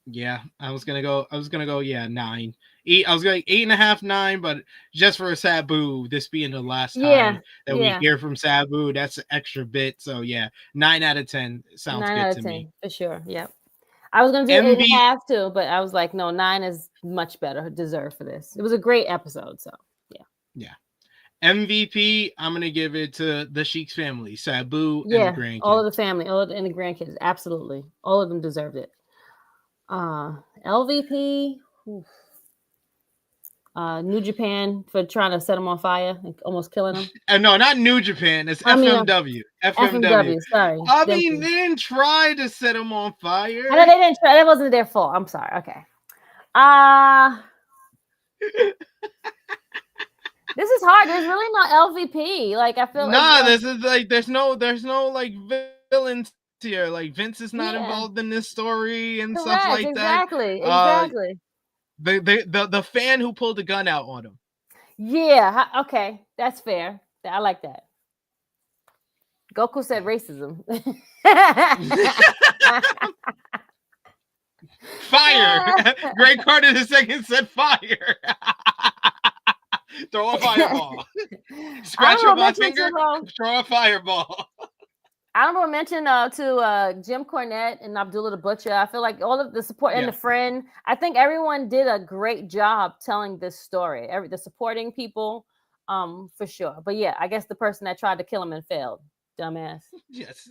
Yeah, I was gonna go 9. I was going 8.5, 9, but just for Sabu, this being the last time that we hear from Sabu, that's an extra bit. So yeah, 9 out of 10 sounds 9 good out of to 10, me. for sure. Yep. I was gonna do 8.5 too, but I was like, no, 9 is much better deserved for this. It was a great episode, so yeah. MVP, I'm gonna give it to the Sheik's family, Sabu and the grandkids. All of the family, and the grandkids, absolutely, all of them deserved it. LVP, New Japan for trying to set him on fire and almost killing him. No, not New Japan. It's FMW. FMW. Sorry. I mean, they didn't try to set him on fire. I know they didn't try. That wasn't their fault. I'm sorry. Okay. This is hard. There's really no LVP. Like I feel. This is like there's no like villains here. Like Vince is not involved in this story and stuff like that. Exactly. The fan who pulled the gun out on him. Yeah. Okay. That's fair. I like that. Goku said racism. Fire. Great Carter II said fire. Throw a fireball. Scratch on my finger. Throw a fireball. Honorable mention to Jim Cornette and Abdullah the Butcher. I feel like all of the support and the friend. I think everyone did a great job telling this story. The supporting people, for sure. But yeah, I guess the person that tried to kill him and failed, dumbass. Yes.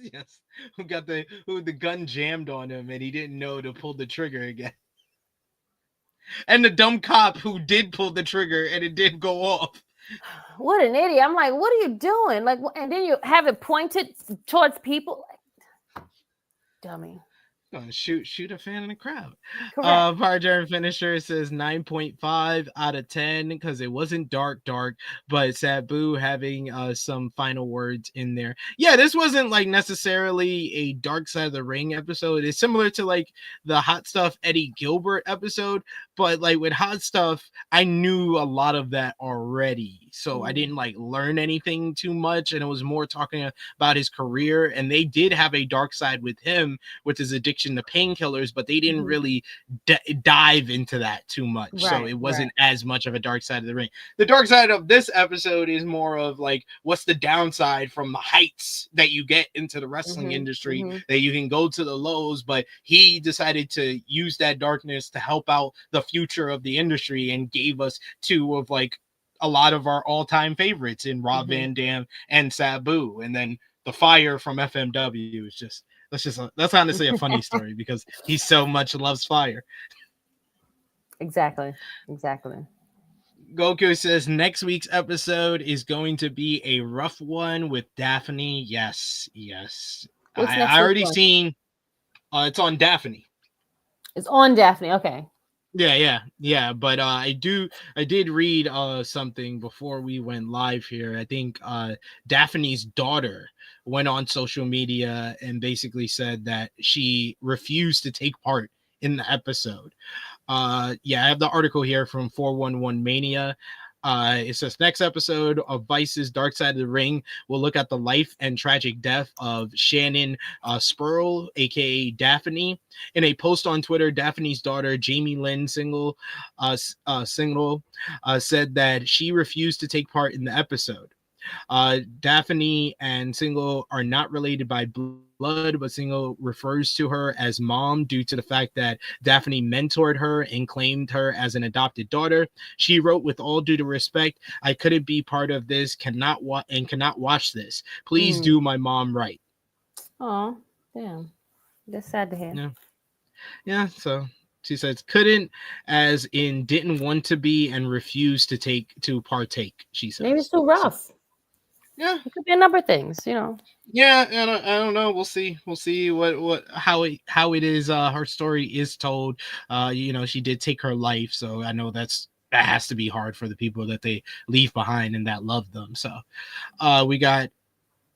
Who the gun jammed on him and he didn't know to pull the trigger again. And the dumb cop who did pull the trigger and it did go off. What an idiot. I'm like, what are you doing? Like, and then you have it pointed towards people. Dummy. Gonna shoot a fan in the crowd. Correct. Power finisher says 9.5 out of 10 because it wasn't dark, but Sabu having some final words in there. Yeah, this wasn't like necessarily a Dark Side of the Ring episode. It's similar to like the Hot Stuff Eddie Gilbert episode, but like with Hot Stuff, I knew a lot of that already. So I didn't like learn anything too much, and it was more talking about his career. And they did have a dark side with him, with his addiction to painkillers, but they didn't really dive into that too much. Right, so it wasn't as much of a Dark Side of the Ring. The dark side of this episode is more of like, what's the downside from the heights that you get into the wrestling industry, that you can go to the lows, but he decided to use that darkness to help out the future of the industry and gave us two of like a lot of our all-time favorites in Rob Van Dam and Sabu. And then the fire from FMW is just that's honestly a funny story because he so much loves fire. Exactly. Goku says next week's episode is going to be a rough one with Daphne. Yes. What's next I week's already one? seen. It's on Daphne. It's on Daphne. Okay. Yeah. But I did read something before we went live here. I think Daphne's daughter went on social media and basically said that she refused to take part in the episode. I have the article here from 411 Mania. It says next episode of Vice's Dark Side of the Ring will look at the life and tragic death of Shannon Spurl, aka Daphne. In a post on Twitter, Daphne's daughter Jamie Lynn Single said that she refused to take part in the episode. Daphne and Single are not related by blood, but Single refers to her as mom due to the fact that Daphne mentored her and claimed her as an adopted daughter. She wrote, "With all due respect, I couldn't be part of this, cannot watch this. Please do my mom right." Oh, damn. That's sad to hear. Yeah. So she says couldn't, as in didn't want to be and refused to partake. She says Maybe it's too rough. Yeah, it could be a number of things, Yeah, I don't know. We'll see how it is. Her story is told. She did take her life, so I know that has to be hard for the people that they leave behind and that love them. So, we got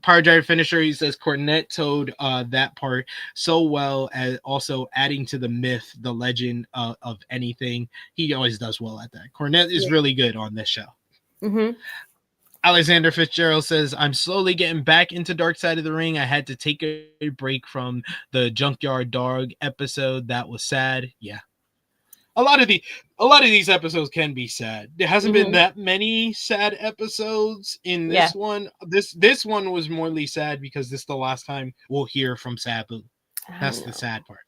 Power Drive Finisher. He says Cornette told that part so well, as also adding to the myth, the legend of anything. He always does well at that. Cornette is really good on this show. Mm-hmm. Alexander Fitzgerald says, "I'm slowly getting back into Dark Side of the Ring. I had to take a break from the Junkyard Dog episode. That was sad." Yeah. A lot of these episodes can be sad. There hasn't been that many sad episodes in this one. This one was morely sad because this is the last time we'll hear from Sabu. That's the sad part.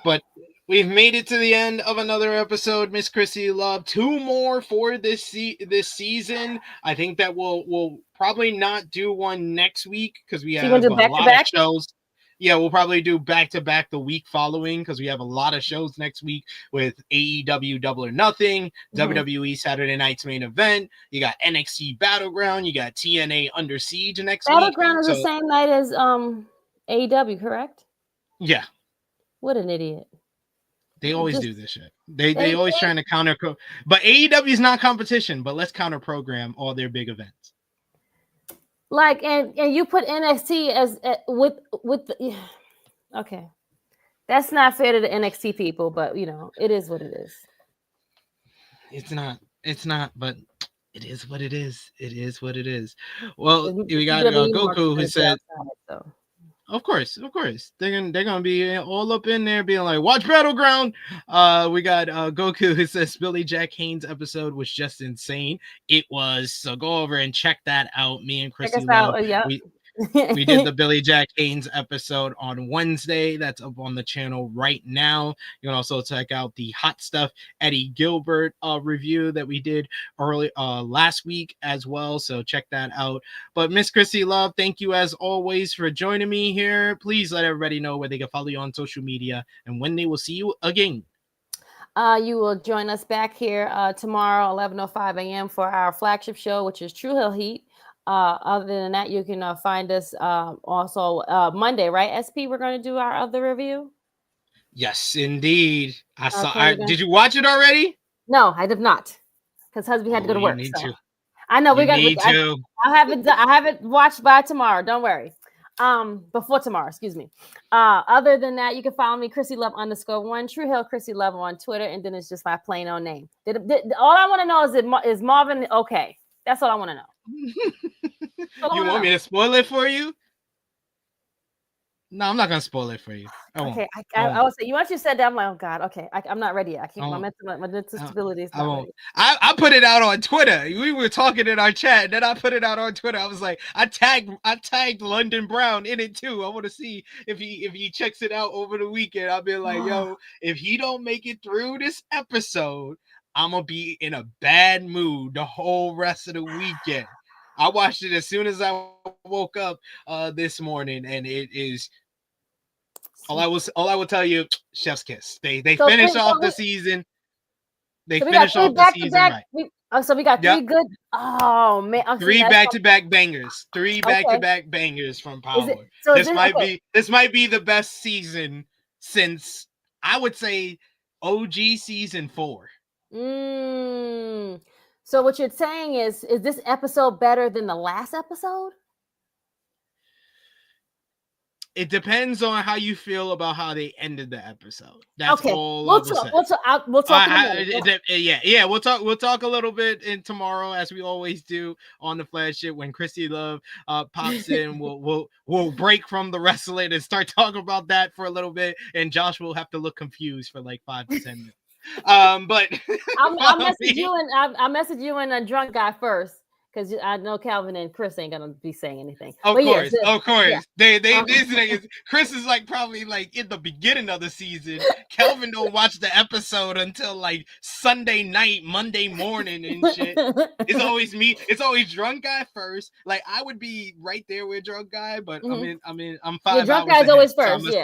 But we've made it to the end of another episode, Miss Krssi Love. 2 more for this season. I think that we'll probably not do one next week because we have a lot of shows. Yeah, we'll probably do back-to-back the week following because we have a lot of shows next week with AEW Double or Nothing, WWE Saturday Night's Main Event. You got NXT Battleground. You got TNA Under Siege next week. Battleground is the same night as AEW, correct? Yeah. What an idiot. They always do this shit. They always trying to counter. But AEW is not competition, but let's counter program all their big events. Like, and you put NXT as with the, okay. That's not fair to the NXT people, but it is what it is. It's not, but it is what it is. It is what it is. Well, we got Goku who said, Of course. They're gonna be all up in there being like, watch Battleground. We got Goku who says Billy Jack Haynes episode was just insane. It was. So go over and check that out. Me and Krssi Love. We did the Billy Jack Haynes episode on Wednesday. That's up on the channel right now. You can also check out the Hot Stuff Eddie Gilbert review that we did early last week as well. So check that out. But Miss Krssi Love, thank you as always for joining me here. Please let everybody know where they can follow you on social media and when they will see you again. You will join us back here tomorrow, 11:05 a.m. for our flagship show, which is True Hill Heat. Other than that, you can find us also Monday, right? SP, we're going to do our other review. Yes, indeed. I saw. Did you watch it already? No, I did not, because husband had to go to work. Need to. I know we got to. I have it watched by tomorrow. Don't worry. Before tomorrow, excuse me. Other than that, you can follow me, Krssi Love _1, True Hill Krssi Love on Twitter, and then it's just my plain old name. All I want to know is Marvin okay? That's all I want to know. You want me to spoil it for you? No, I'm not gonna spoil it for you. Okay, I would say once you said that, I'm like, oh God, okay, I'm not ready yet. I can't. My mental stability is not ready. I put it out on Twitter. We were talking in our chat, and then I put it out on Twitter. I was like, I tagged London Brown in it too. I want to see if he checks it out over the weekend. I'll be like, yo, if he don't make it through this episode, I'm gonna be in a bad mood the whole rest of the weekend. I watched it as soon as I woke up this morning, and it is all I will tell you, chef's kiss. They finish off the season. They So we got finished three off the back to season back. right. So we got Yep. three good. Oh man, oh, see, Three that's back-to-back bangers. Three okay. back-to-back bangers from Is it Power. so? Is This this might okay? be the best season since, I would say, OG season 4. So what you're saying is this episode better than the last episode? It depends on how you feel about how they ended the episode. That's Okay, all I we'll will talk. say. We'll talk in a minute. Yeah. We'll talk a little bit in tomorrow, as we always do on the flagship. When Krssi Love pops in, we'll break from the wrestling and start talking about that for a little bit. And Josh will have to look confused for like 5 to 10 minutes. But I'll message you and I'll message you and a drunk guy first, because I know Calvin and Chris ain't gonna be saying anything. Of course. Yeah. These niggas. Chris is like probably like in the beginning of the season. Kelvin don't watch the episode until like Sunday night, Monday morning and shit. It's always me. It's always drunk guy first. Like I would be right there with drunk guy, but I'm 5 drunk hours guy's ahead, always so first.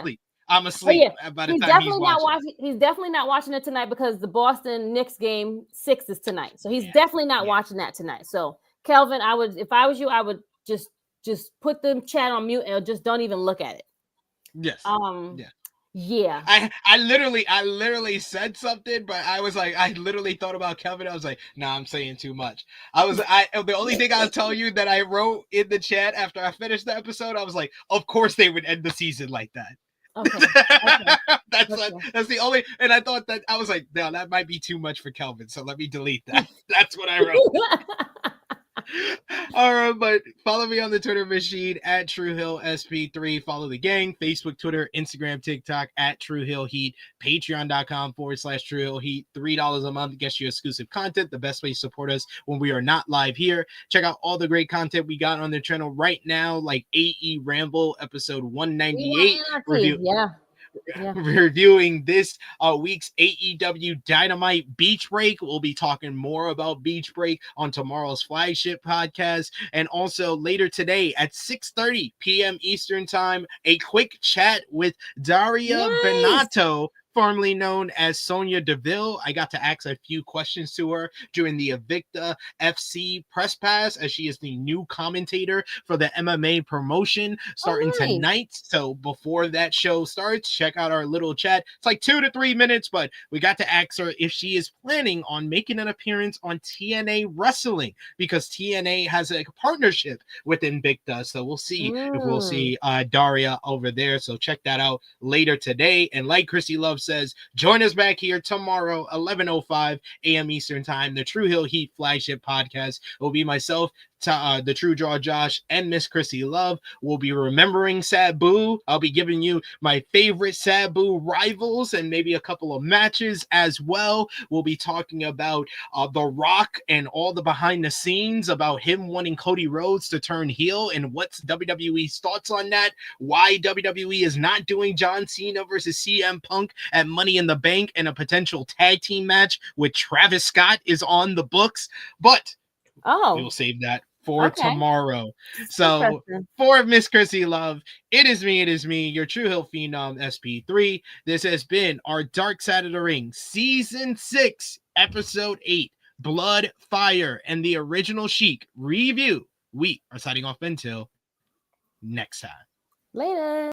I'm asleep by the time he's watching. He's definitely not watching it tonight because the Boston Knicks game 6 is tonight. So he's definitely not watching that tonight. So Kelvin, if I was you, I would just put the chat on mute and just don't even look at it. Yes. Yeah. I literally said something, but I was like, I literally thought about Kelvin. I was like, nah, I'm saying too much. The only thing I'll tell you that I wrote in the chat after I finished the episode, I was like, of course they would end the season like that. Okay. That's the only, and I thought that I was like, no, that might be too much for Kelvin, so let me delete that. That's what I wrote. All right, but follow me on the Twitter machine at TrueHillSP3. Follow the gang, Facebook, Twitter, Instagram, TikTok at TrueHillHeat, Patreon.com/TrueHillHeat. $3 a month gets you exclusive content. The best way to support us when we are not live here. Check out all the great content we got on the channel right now, like AE Ramble episode 198 review. Reviewing this week's AEW Dynamite Beach Break. We'll be talking more about Beach Break on tomorrow's flagship podcast, and also later today at 6:30 p.m. Eastern time, a quick chat with Daria Benato, formerly known as Sonya Deville. I got to ask a few questions to her during the Invicta FC press pass, as she is the new commentator for the MMA promotion starting tonight. So before that show starts, check out our little chat. It's like 2 to 3 minutes, but we got to ask her if she is planning on making an appearance on TNA Wrestling, because TNA has a partnership with Invicta. So we'll see if we'll see Daria over there. So check that out later today. And like Krssi Love says, join us back here tomorrow, 11:05 a.m. Eastern time. The True Hill Heat flagship podcast will be myself, the True Draw Josh, and Miss Krssi Love. We'll be remembering Sabu. I'll be giving you my favorite Sabu rivals and maybe a couple of matches as well. We'll be talking about The Rock and all the behind the scenes about him wanting Cody Rhodes to turn heel and what's WWE's thoughts on that, why WWE is not doing John Cena versus CM Punk at Money in the Bank, and a potential tag team match with Travis Scott is on the books. But we'll save that for tomorrow. So for Miss Krssi Love, it is me, your True Hill Phenom SP3. This has been our Dark Side of the Ring Season 6, Episode 8, Blood, Fire, and the Original Sheik review. We are signing off until next time. Later.